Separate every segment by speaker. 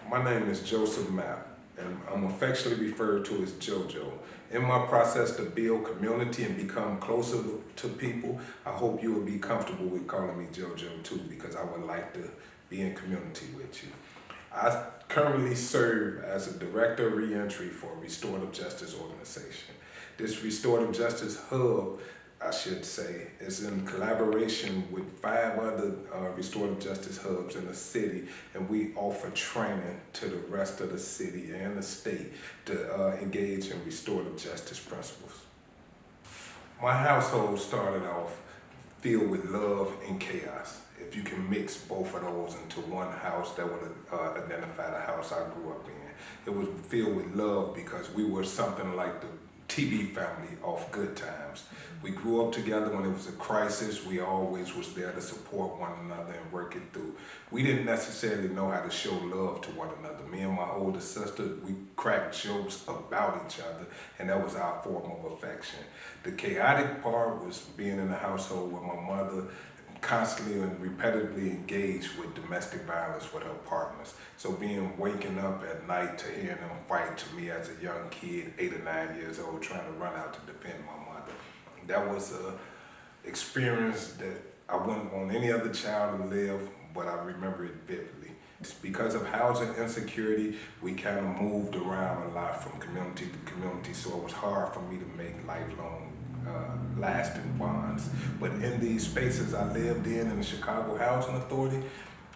Speaker 1: My name is Joseph Mapp, and I'm affectionately referred to as JoJo. In my process to build community and become closer to people, I hope you will be comfortable with calling me JoJo too, because I would like to be in community with you. I currently serve as a Director of Reentry for a restorative justice organization. This restorative justice hub, I should say, is in collaboration with 5 other restorative justice hubs in the city, and we offer training to the rest of the city and the state to engage in restorative justice principles. My household started off filled with love and chaos. If you can mix both of those into one house, that would identify the house I grew up in. It was filled with love because we were something like the TV family of good times. We grew up together when it was a crisis. We always was there to support one another and work it through. We didn't necessarily know how to show love to one another. Me and my older sister, we cracked jokes about each other, and that was our form of affection. The chaotic part was being in a household with my mother, constantly and repetitively engaged with domestic violence with her partners. So waking up at night to hearing them fight, to me as a young kid, 8 or 9 years old, trying to run out to defend my mother. That was an experience that I wouldn't want any other child to live, but I remember it vividly. Because of housing insecurity, we kind of moved around a lot from community to community, so it was hard for me to make lifelong lasting bonds. But in these spaces I lived in the Chicago Housing Authority,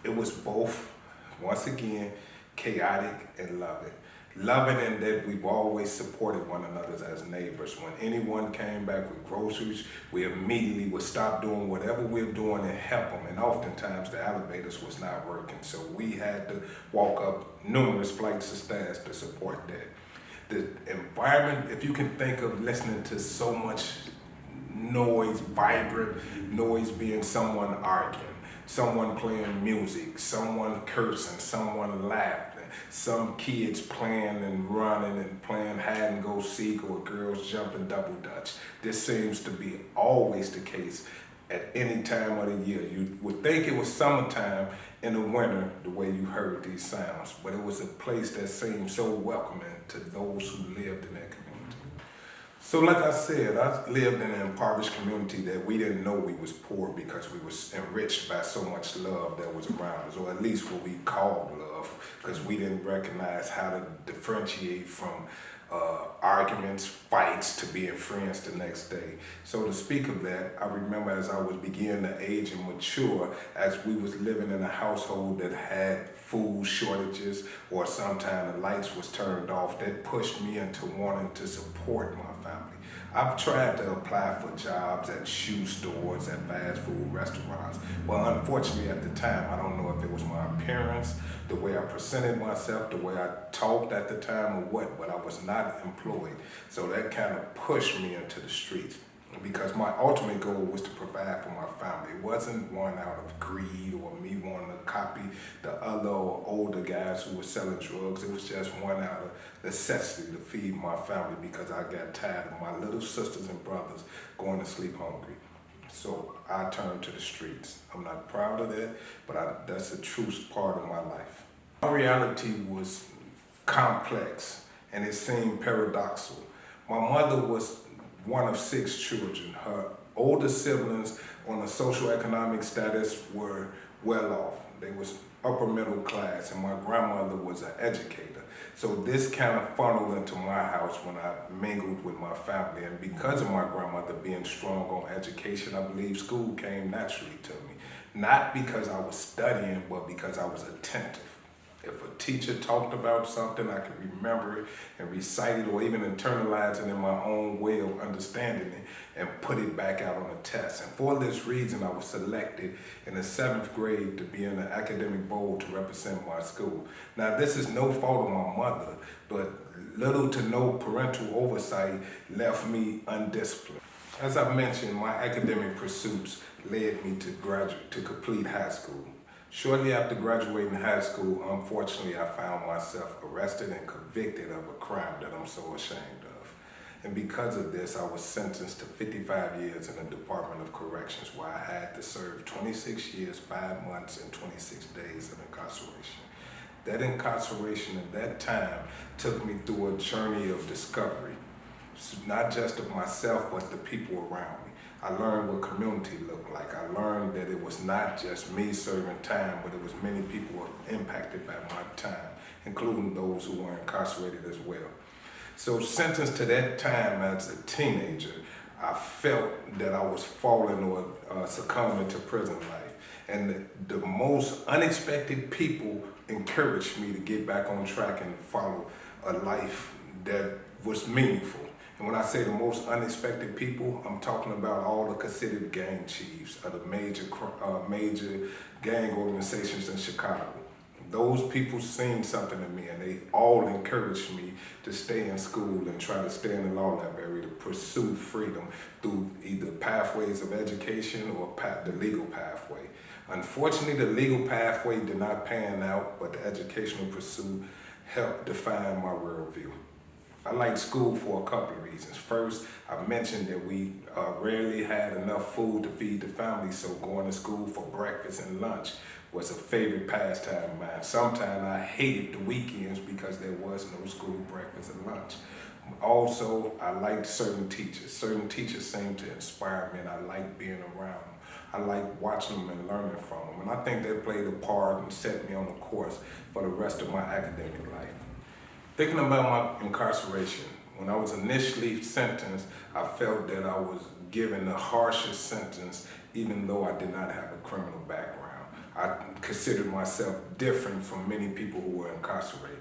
Speaker 1: it was both, once again, chaotic and loving. Loving in that we've always supported one another as neighbors. When anyone came back with groceries, we immediately would stop doing whatever we're doing and help them. And oftentimes the elevators was not working, so we had to walk up numerous flights of stairs to support that. The environment, if you can think of listening to so much noise, vibrant noise, being someone arguing, someone playing music, someone cursing, someone laughing, some kids playing and running and playing hide and go seek, or girls jumping double dutch. This seems to be always the case at any time of the year. You would think it was summertime in the winter, the way you heard these sounds, but it was a place that seemed so welcoming to those who lived in that community. So like I said, I lived in an impoverished community that we didn't know we was poor because we was enriched by so much love that was around us, or at least what we called love, because we didn't recognize how to differentiate from arguments, fights, to being friends the next day. So to speak of that, I remember as I was beginning to age and mature, as we was living in a household that had food shortages, or sometimes the lights was turned off, that pushed me into wanting to support my family. I've tried to apply for jobs at shoe stores, at fast food restaurants. Well, unfortunately at the time, I don't know if it was my appearance, the way I presented myself, the way I talked at the time, or what, but I was not employed. So that kind of pushed me into the streets, because my ultimate goal was to provide for my family. It wasn't one out of greed or me wanting to copy the other or older guys who were selling drugs. It was just one out of necessity to feed my family, because I got tired of my little sisters and brothers going to sleep hungry. So I turned to the streets. I'm not proud of that, but that's a true part of my life. My reality was complex, and it seemed paradoxical. My mother was one of 6 children. Her older siblings on a socioeconomic status were well off. They was upper middle class, and my grandmother was an educator. So this kind of funneled into my house when I mingled with my family. And because of my grandmother being strong on education, I believe school came naturally to me. Not because I was studying, but because I was attentive. If a teacher talked about something, I could remember it and recite it, or even internalize it in my own way of understanding it and put it back out on a test. And for this reason, I was selected in the 7th grade to be in the academic bowl to represent my school. Now, this is no fault of my mother, but little to no parental oversight left me undisciplined. As I mentioned, my academic pursuits led me to complete high school. Shortly after graduating high school, unfortunately, I found myself arrested and convicted of a crime that I'm so ashamed of. And because of this, I was sentenced to 55 years in the Department of Corrections, where I had to serve 26 years, 5 months, and 26 days of incarceration. That incarceration at that time took me through a journey of discovery, not just of myself, but the people around me. I learned what community looked like. I learned that it was not just me serving time, but it was many people who were impacted by my time, including those who were incarcerated as well. So sentenced to that time as a teenager, I felt that I was falling or succumbing to prison life. And the most unexpected people encouraged me to get back on track and follow a life that was meaningful. And when I say the most unexpected people, I'm talking about all the considered gang chiefs of the major gang organizations in Chicago. Those people seen something in me, and they all encouraged me to stay in school and try to stay in the law library to pursue freedom through either pathways of education or the legal pathway. Unfortunately, the legal pathway did not pan out, but the educational pursuit helped define my worldview. I liked school for a couple of reasons. First, I mentioned that we rarely had enough food to feed the family, so going to school for breakfast and lunch was a favorite pastime of mine. Sometimes I hated the weekends because there was no school breakfast and lunch. Also, I liked certain teachers. Certain teachers seemed to inspire me, and I liked being around them. I liked watching them and learning from them, and I think that played a part and set me on a course for the rest of my academic life. Thinking about my incarceration, when I was initially sentenced, I felt that I was given the harshest sentence even though I did not have a criminal background. I considered myself different from many people who were incarcerated.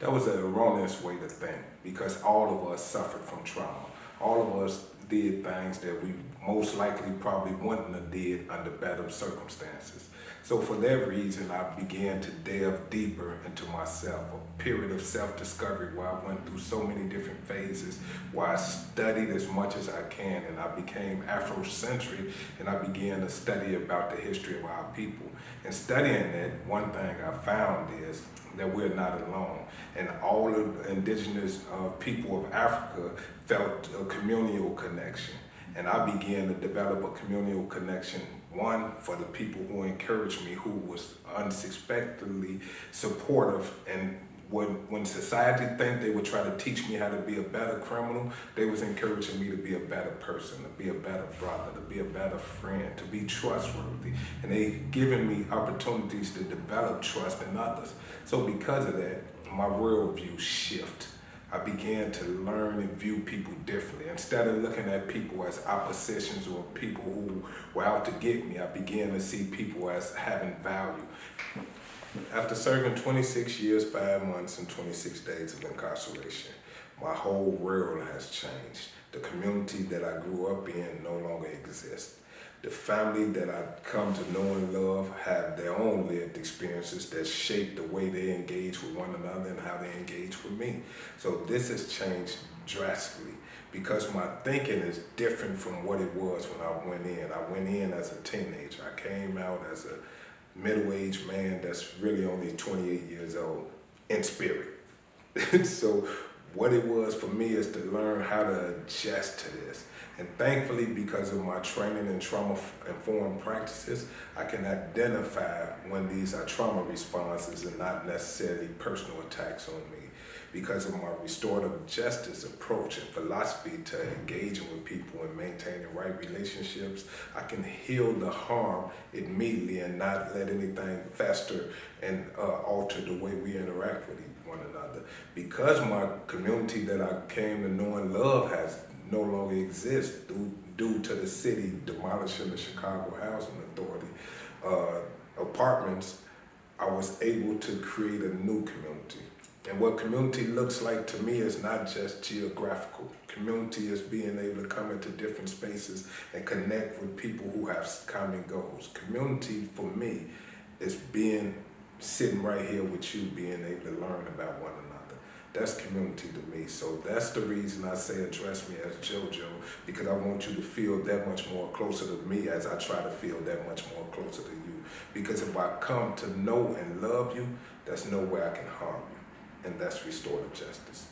Speaker 1: That was an erroneous way to think because all of us suffered from trauma. All of us did things that we most likely probably wouldn't have did under better circumstances. So for that reason, I began to delve deeper into myself, a period of self-discovery where I went through so many different phases, where I studied as much as I can, and I became Afrocentric, and I began to study about the history of our people. And studying that, one thing I found is that we're not alone. And all of the indigenous people of Africa felt a communal connection. And I began to develop a communal connection, one, for the people who encouraged me, who was unexpectedly supportive. And when society think they would try to teach me how to be a better criminal, they was encouraging me to be a better person, to be a better brother, to be a better friend, to be trustworthy. And they given me opportunities to develop trust in others. So because of that, my worldview shifted. I began to learn and view people differently. Instead of looking at people as oppositions or people who were out to get me, I began to see people as having value. After serving 26 years, 5 months, and 26 days of incarceration, my whole world has changed. The community that I grew up in no longer exists. The family that I come to know and love have their own lived experiences that shape the way they engage with one another and how they engage with me. So this has changed drastically because my thinking is different from what it was when I went in. I went in as a teenager. I came out as a middle-aged man that's really only 28 years old in spirit. So what it was for me is to learn how to adjust to this. And thankfully, because of my training in trauma-informed practices, I can identify when these are trauma responses and not necessarily personal attacks on me. Because of my restorative justice approach and philosophy to engaging with people and maintaining right relationships, I can heal the harm immediately and not let anything fester and alter the way we interact with one another. Because my community that I came to know and love has no longer exists due to the city demolishing the Chicago Housing Authority apartments, I was able to create a new community. And what community looks like to me is not just geographical. Community is being able to come into different spaces and connect with people who have common goals. Community for me is sitting right here with you, being able to learn about one another. That's community to me. So that's the reason I say address me as JoJo, because I want you to feel that much more closer to me as I try to feel that much more closer to you. Because if I come to know and love you, there's no way I can harm you. And that's restorative justice.